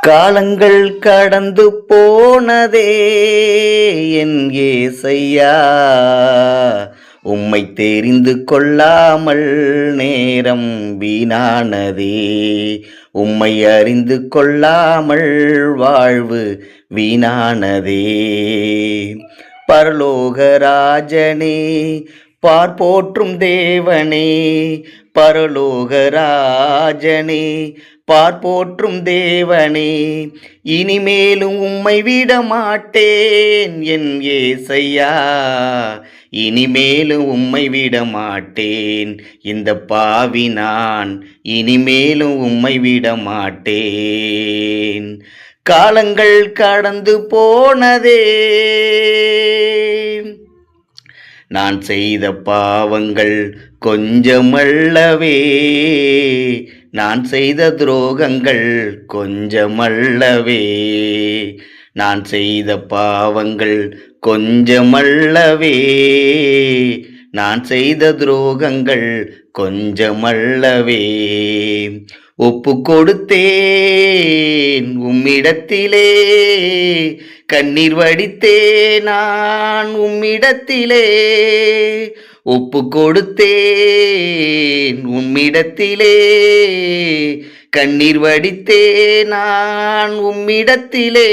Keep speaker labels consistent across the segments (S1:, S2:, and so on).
S1: காலங்கள் கடந்து போனதே என் ஏசையா, உம்மை தெரிந்து கொள்ளாமல் நேரம் வீணானதே. உம்மை அறிந்து கொள்ளாமல் வாழ்வு வீணானதே. பரலோகராஜனே, பார்ப்போற்றும் தேவனே, பரலோகராஜனே, பார்ப்போற்றும் தேவனே, இனிமேலும் உம்மை விட மாட்டேன் என் ஏசையா, இனிமேலும் உம்மை விட மாட்டேன். இந்த பாவி நான் இனிமேலும் உம்மை விட மாட்டேன். காலங்கள் கடந்து போனதே, நான் செய்த பாவங்கள் கொஞ்சமல்லவே, நான் செய்த துரோகங்கள் கொஞ்சமல்லவே, நான் செய்த பாவங்கள் கொஞ்சமல்லவே, நான் செய்த துரோகங்கள் கொஞ்சமல்லவே. ஒப்பு கொடுத்தேன் உம்மிடத்திலே, கண்ணீர் வடித்தே நான் உம்மிடத்திலே. ஒப்பு கொடுத்தேன் உம்மிடத்திலே, கண்ணீர் வடித்தே நான் உம்மிடத்திலே.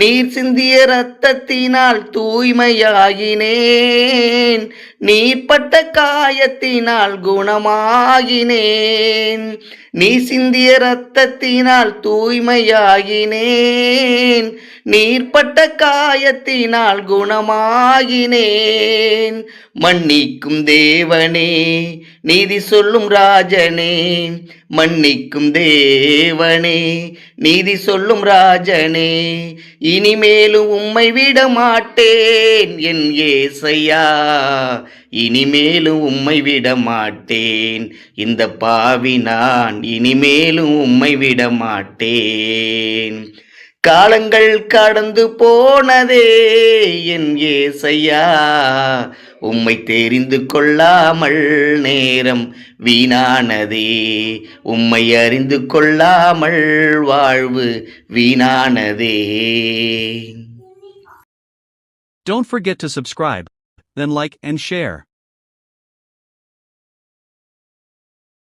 S1: நீர் சிந்திய இரத்தத்தினால் தூய்மையாகினேன், நீர் பட்ட காயத்தினால் குணமாகினேன். நீ சிந்திய இரத்தத்தினால் தூய்மையாகினேன், நீர் பட்ட காயத்தினால் குணமாகினேன். மன்னிக்கும் தேவனே, நீதி சொல்லும் ராஜனே, மன்னிக்கும் தேவனே, நீதி சொல்லும் ராஜனே, இனிமேலும் உம்மை விட மாட்டேன் என் ஏசையா, இனிமேலும் உம்மை விட மாட்டேன். இந்த பாவி நான் இனிமேலும் உம்மை விட மாட்டேன். காலங்கள் கடந்து போனதே என் ஏசையா, உம்மை தெரிந்து கொள்ளாமல் நேரம் வீணானதே. உம்மை அறிந்து கொள்ளாமல் வாழ்வு வீணானதே.
S2: Don't forget to subscribe, then like and share.